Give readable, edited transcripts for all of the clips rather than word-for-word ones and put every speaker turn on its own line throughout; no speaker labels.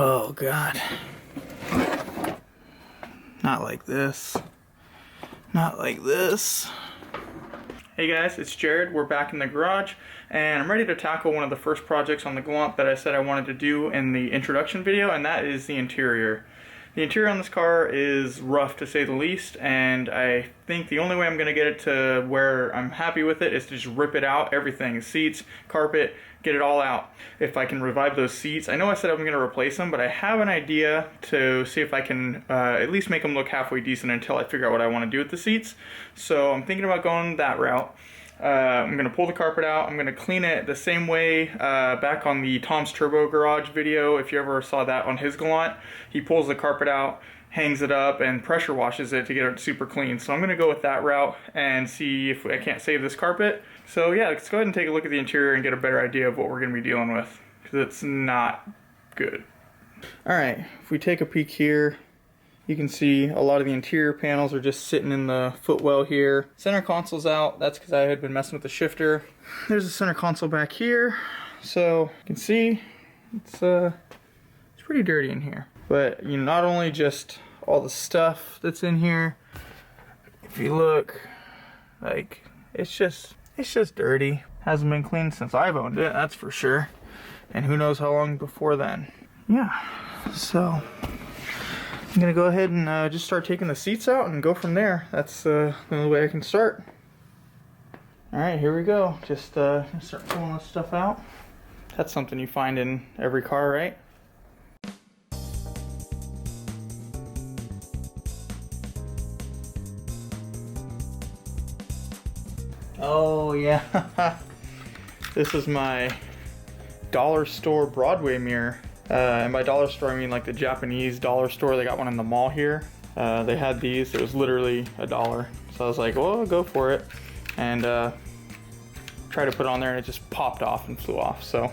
Oh God. Not like this. Not like this. Hey guys, it's Jared. We're back in the garage and I'm ready to tackle one of the first projects on the Galant that I said I wanted to do in the introduction video, and that is the interior. The interior on this car is rough to say the least, and I think the only way I'm going to get it to where I'm happy with it is to just rip it out, everything, seats, carpet, get it all out. If I can revive those seats, I know I said I'm going to replace them, but I have an idea to see if I can at least make them look halfway decent until I figure out what I want to do with the seats. So I'm thinking about going that route. I'm going to pull the carpet out. I'm going to clean it the same way back on the Tom's Turbo Garage video. If you ever saw that on his Galant, he pulls the carpet out, hangs it up, and pressure washes it to get it super clean. So I'm going to go with that route and see if I can't save this carpet. So yeah, let's go ahead and take a look at the interior and get a better idea of what we're going to be dealing with, because it's not good. Alright, if we take a peek here, you can see a lot of the interior panels are just sitting in the footwell here. Center console's out. That's because I had been messing with the shifter. There's a center console back here. So you can see it's pretty dirty in here. But you know, not only just all the stuff that's in here, if you look, like it's just dirty. Hasn't been cleaned since I've owned it, that's for sure. And who knows how long before then. Yeah, so I'm gonna go ahead and just start taking the seats out and go from there. That's the only way I can start. Alright, here we go. Just start pulling this stuff out. That's something you find in every car, right? Oh yeah, this is my dollar store Broadway mirror. And by dollar store I mean like the Japanese dollar store. They got one in the mall here. They had these, it was literally $1. So I was like, well, go for it. And tried to put it on there and it just popped off and flew off, so.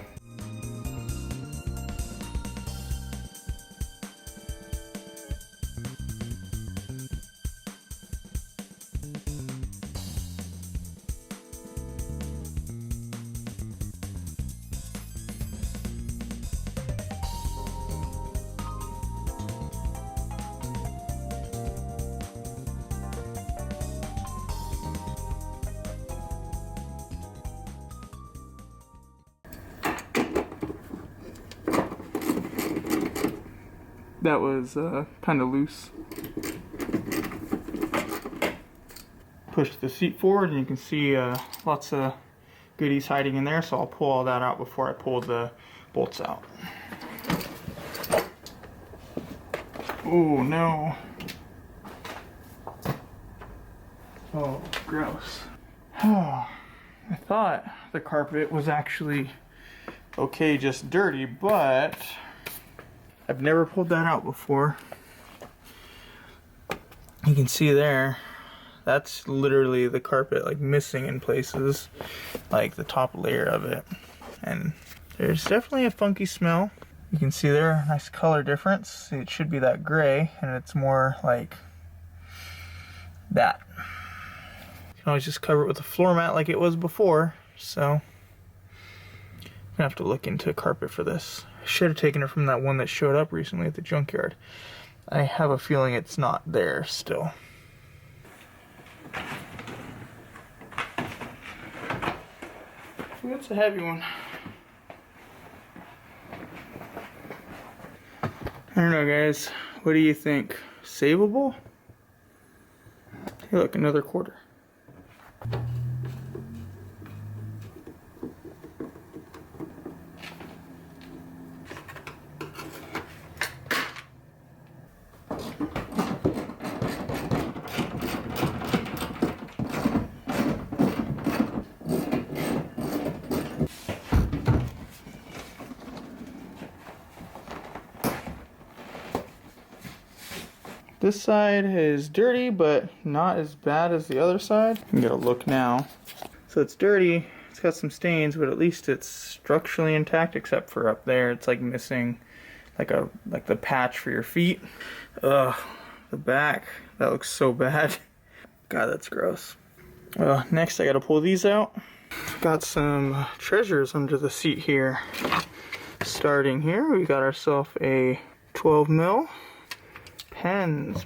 That was kind of loose. Push the seat forward and you can see lots of goodies hiding in there, so I'll pull all that out before I pull the bolts out. Oh no. Oh, gross. Oh, I thought the carpet was actually okay, just dirty, but I've never pulled that out before. You can see there, that's literally the carpet like missing in places, like the top layer of it. And there's definitely a funky smell. You can see there, nice color difference. It should be that gray, and it's more like that. You can always just cover it with a floor mat like it was before, so I'm gonna have to look into carpet for this. I should have taken it from that one that showed up recently at the junkyard. I have a feeling it's not there still. Ooh, that's a heavy one. I don't know, guys. What do you think? Savable? Hey, look, another quarter. This side is dirty, but not as bad as the other side. I'm gonna look now. So it's dirty, it's got some stains, but at least it's structurally intact, except for up there. It's like missing like the patch for your feet. Ugh, the back, that looks so bad. God, that's gross. Next I gotta pull these out. Got some treasures under the seat here. Starting here, we got ourselves a 12 mil. Pens.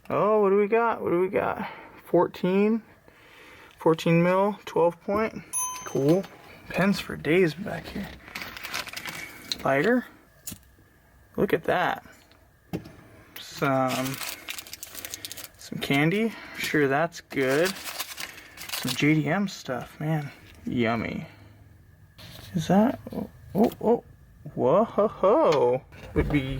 Oh, what do we got? 14 mil, 12 point. Cool. Pens for days back here. Lighter. Look at that. Some candy. Sure, that's good. Some JDM stuff, man. Yummy. Is that? Oh. Whoa. Would be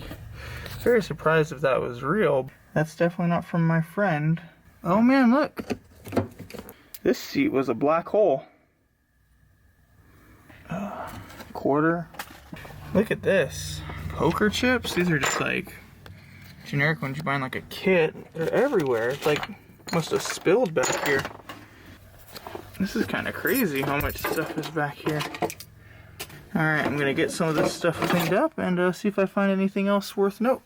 very surprised if that was real. That's definitely not from my friend. Oh man, look. This seat was a black hole. Quarter. Look at this. Poker chips. These are just like generic ones you buy in like a kit. They're everywhere. It's like must have spilled back here. This is kind of crazy how much stuff is back here. Alright, I'm gonna get some of this stuff cleaned up and see if I find anything else worth note.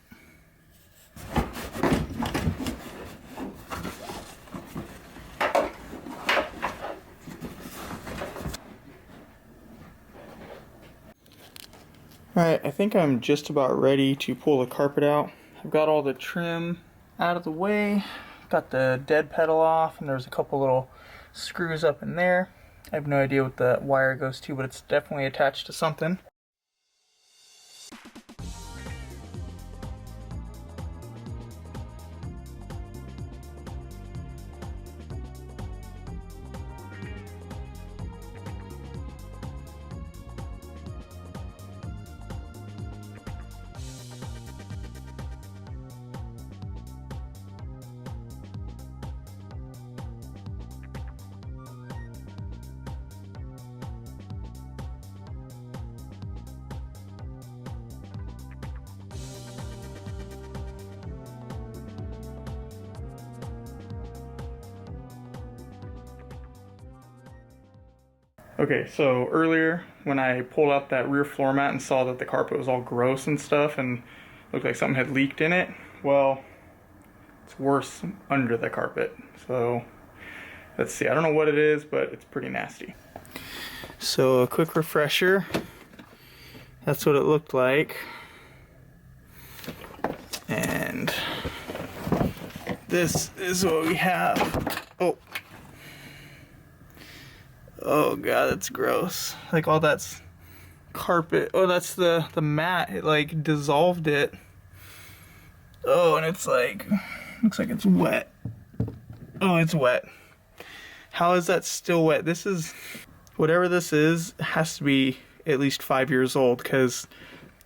Alright, I think I'm just about ready to pull the carpet out. I've got all the trim out of the way, got the dead pedal off, and there's a couple little screws up in there. I have no idea what the wire goes to, but it's definitely attached to something. Okay, so earlier when I pulled out that rear floor mat and saw that the carpet was all gross and stuff and looked like something had leaked in it, well, it's worse under the carpet. So let's see, I don't know what it is, but it's pretty nasty. So a quick refresher, that's what it looked like. And this is what we have. Oh god, that's gross. Like all that's carpet. Oh, that's the mat. It like dissolved it. Oh, and it's like, looks like it's wet. Oh, it's wet. How is that still wet? This is, whatever this is, has to be at least 5 years old, because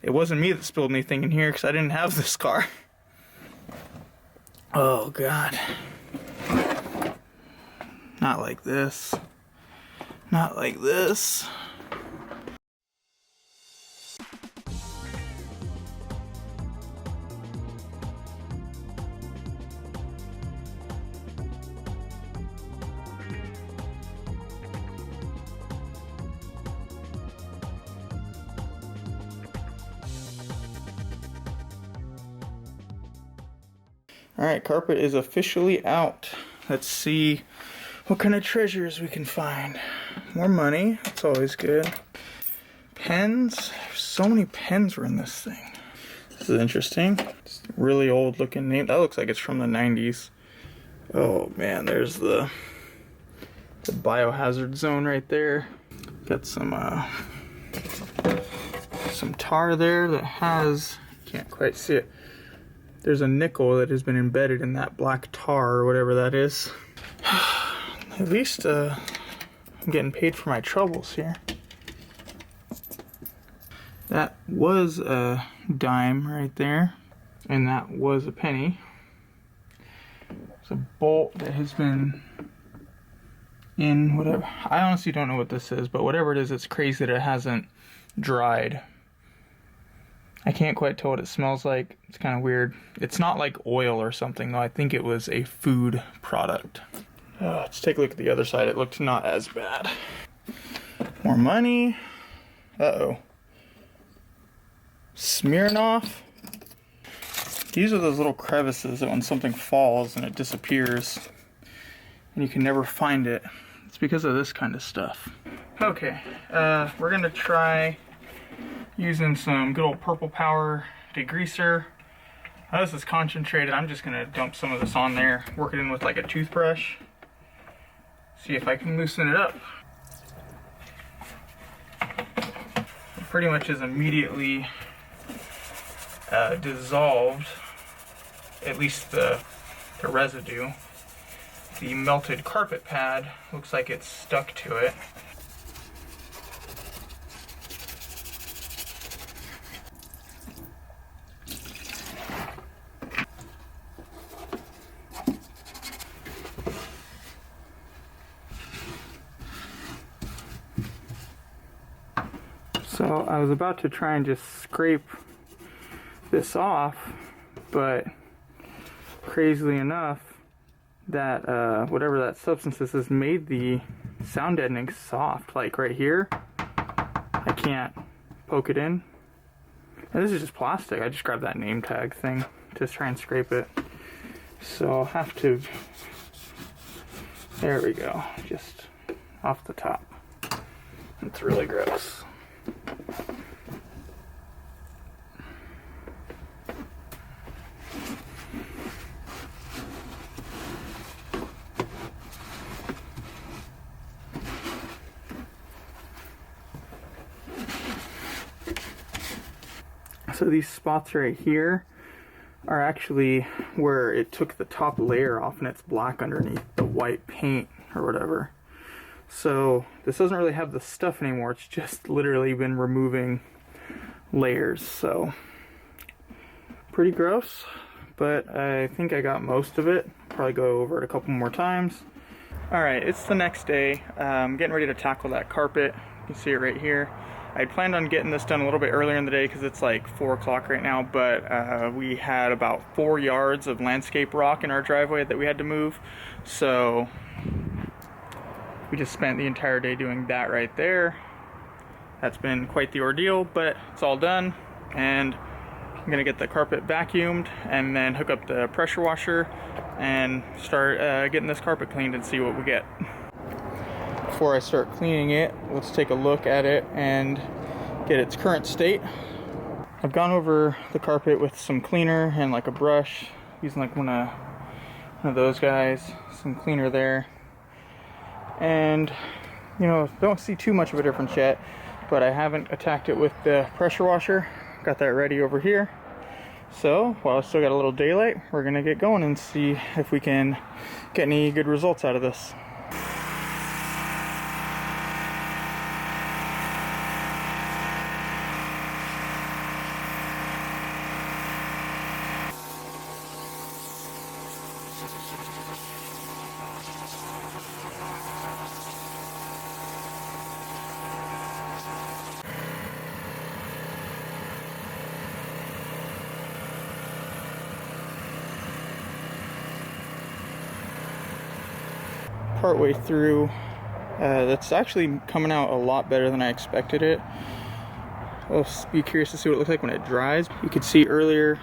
it wasn't me that spilled anything in here, because I didn't have this car. Oh god. Not like this. Not like this. Alright, carpet is officially out. Let's see what kind of treasures we can find. More money, that's always good. Pens, so many pens were in this thing. This is interesting. It's a really old looking name. That looks like it's from the 90s. Oh man, there's the biohazard zone right there. Got some tar there that has, can't quite see it. There's a nickel that has been embedded in that black tar or whatever that is. At least I'm getting paid for my troubles here. That was a dime right there, and that was a penny. It's a bolt that has been in whatever. I honestly don't know what this is, but whatever it is, it's crazy that it hasn't dried. I can't quite tell what it smells like. It's kind of weird. It's not like oil or something, though. I think it was a food product. Let's take a look at the other side. It looked not as bad. More money. Uh-oh. Smirnoff. These are those little crevices that when something falls and it disappears and you can never find it. It's because of this kind of stuff. Okay, we're gonna try using some good old Purple Power degreaser. This is concentrated. I'm just gonna dump some of this on there, work it in with like a toothbrush, see if I can loosen it up. It pretty much is immediately dissolved, at least the residue. The melted carpet pad looks like it's stuck to it. So I was about to try and just scrape this off, but crazily enough, that whatever that substance is has made the sound deadening soft. Like right here, I can't poke it in. And this is just plastic. I just grabbed that name tag thing to try and scrape it. So I'll have to, there we go, just off the top. It's really gross. So these spots right here are actually where it took the top layer off and it's black underneath the white paint or whatever. So this doesn't really have the stuff anymore, it's just literally been removing layers. So pretty gross, but I think I got most of it. Probably go over it a couple more times. Alright, it's the next day. I'm getting ready to tackle that carpet. You can see it right here. I had planned on getting this done a little bit earlier in the day because it's like 4 o'clock right now, but we had about 4 yards of landscape rock in our driveway that we had to move. So we just spent the entire day doing that right there. That's been quite the ordeal, but it's all done. And I'm gonna get the carpet vacuumed and then hook up the pressure washer and start getting this carpet cleaned and see what we get. Before I start cleaning it, let's take a look at it and get its current state. I've gone over the carpet with some cleaner and like a brush, using like one of those guys, some cleaner there. And you know, don't see too much of a difference yet, but I haven't attacked it with the pressure washer. Got that ready over here. So while it's still got a little daylight, we're gonna get going and see if we can get any good results out of this. Partway through, that's actually coming out a lot better than I expected it. I'll be curious to see what it looks like when it dries. You could see earlier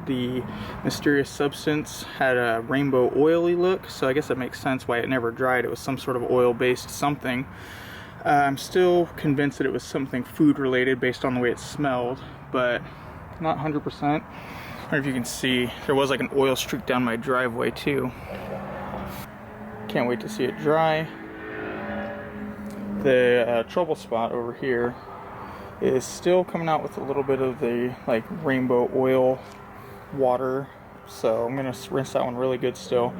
the mysterious substance had a rainbow oily look, so I guess that makes sense why it never dried. It was some sort of oil-based something. I'm still convinced that it was something food related based on the way it smelled, but not 100%. I don't know if you can see, there was like an oil streak down my driveway too. Can't wait to see it dry. The trouble spot over here is still coming out with a little bit of the like rainbow oil water, so I'm gonna rinse that one really good still.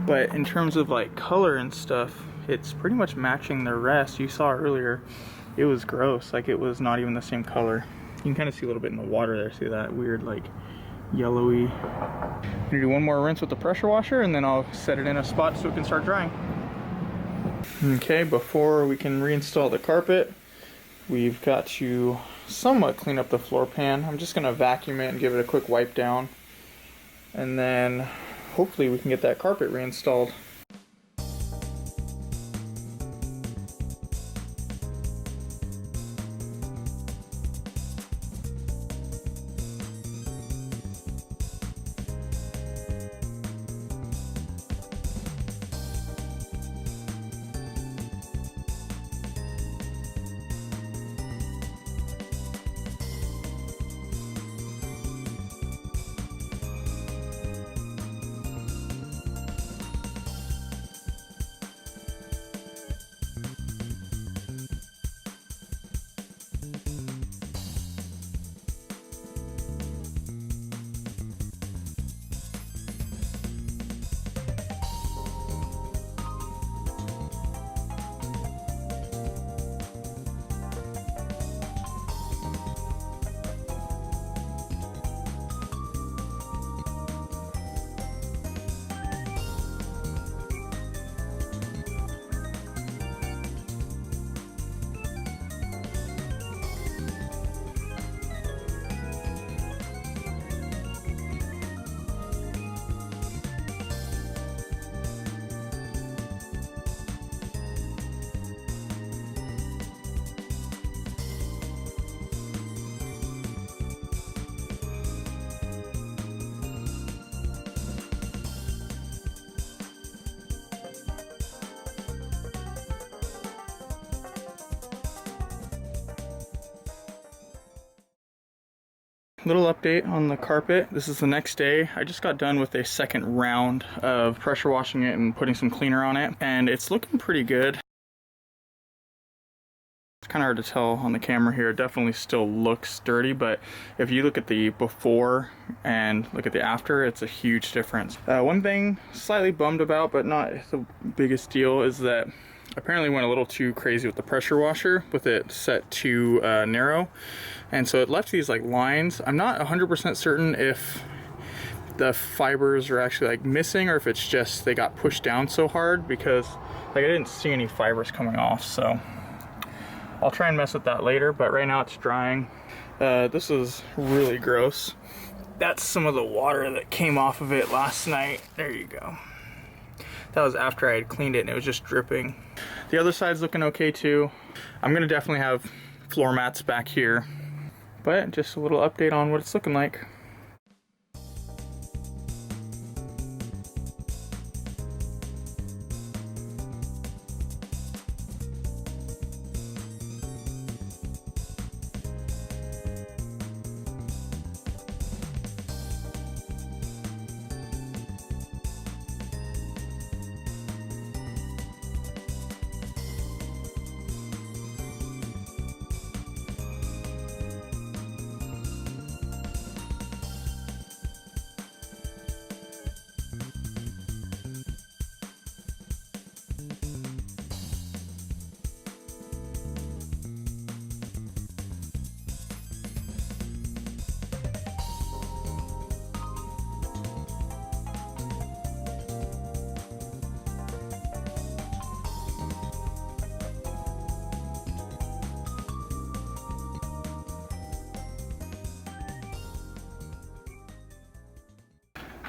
But in terms of like color and stuff, it's pretty much matching the rest. You saw earlier, it was gross, like it was not even the same color. You can kind of see a little bit in the water there, see that weird like yellowy. I'm gonna do one more rinse with the pressure washer and then I'll set it in a spot so it can start drying. Okay, before we can reinstall the carpet, we've got to somewhat clean up the floor pan. I'm just gonna vacuum it and give it a quick wipe down, and then hopefully we can get that carpet reinstalled. Little update on the carpet. This is the next day. I just got done with a second round of pressure washing it and putting some cleaner on it, and it's looking pretty good. It's kind of hard to tell on the camera here. It definitely still looks dirty, but if you look at the before and look at the after, it's a huge difference. One thing slightly bummed about, but not the biggest deal, is that apparently went a little too crazy with the pressure washer with it set too narrow, and so it left these like lines. I'm not 100% certain if the fibers are actually like missing or if it's just they got pushed down so hard, because like I didn't see any fibers coming off. So I'll try and mess with that later, but right now it's drying. This is really gross. That's some of the water that came off of it last night. There you go. That was after I had cleaned it and it was just dripping. The other side's looking okay too. I'm gonna definitely have floor mats back here, but just a little update on what it's looking like.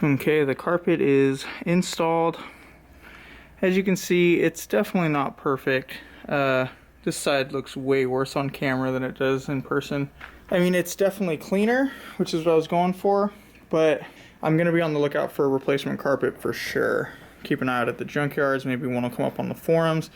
Okay, the carpet is installed. As you can see, it's definitely not perfect. This side looks way worse on camera than it does in person. I mean, it's definitely cleaner, which is what I was going for, but I'm gonna be on the lookout for a replacement carpet for sure. Keep an eye out at the junkyards, maybe one will come up on the forums.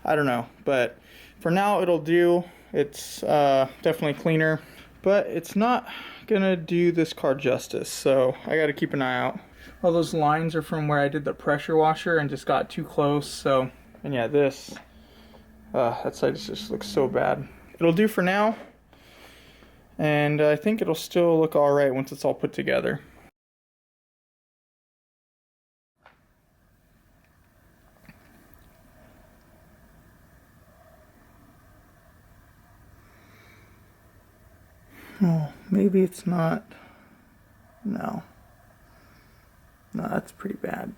I don't know, but for now it'll do. It's definitely cleaner, but it's not gonna do this car justice, so I gotta keep an eye out. All those lines are from where I did the pressure washer and just got too close. So, and yeah, this that side just looks so bad. It'll do for now, and I think it'll still look all right once it's all put together. Oh, maybe it's not. No, that's pretty bad.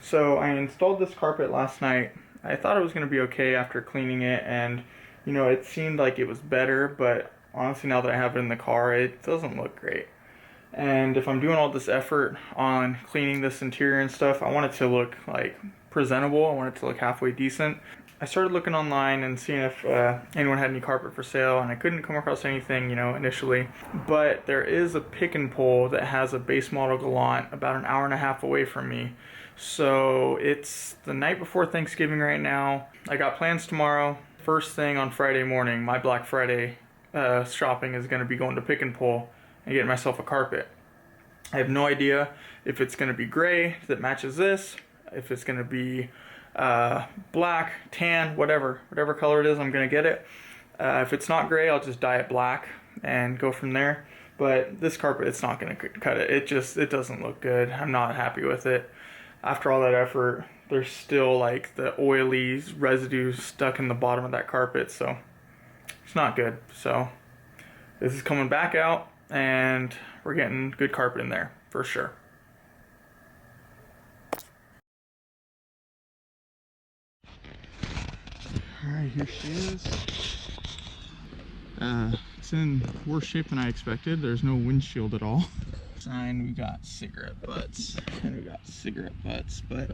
So I installed this carpet last night. I thought it was going to be okay after cleaning it, and you know, it seemed like it was better, but honestly now that I have it in the car, it doesn't look great. And if I'm doing all this effort on cleaning this interior and stuff, I want it to look like presentable. I want it to look halfway decent. I started looking online and seeing if anyone had any carpet for sale, and I couldn't come across anything, you know, initially. But there is a pick and pull that has a base model Galant about an hour and a half away from me. So it's the night before Thanksgiving right now. I got plans tomorrow. First thing on Friday morning, my Black Friday shopping is going to be going to pick and pull and getting myself a carpet. I have no idea if it's going to be gray that matches this, if it's going to be black, tan, whatever color it is, I'm going to get it. If it's not gray, I'll just dye it black and go from there. But this carpet, it's not going to cut it. It doesn't look good. I'm not happy with it. After all that effort, there's still like the oily residue stuck in the bottom of that carpet, so it's not good. So this is coming back out, and we're getting good carpet in there for sure. Alright, here she is. It's in worse shape than I expected. There's no windshield at all. Sign, we got cigarette butts, and we got cigarette butts, but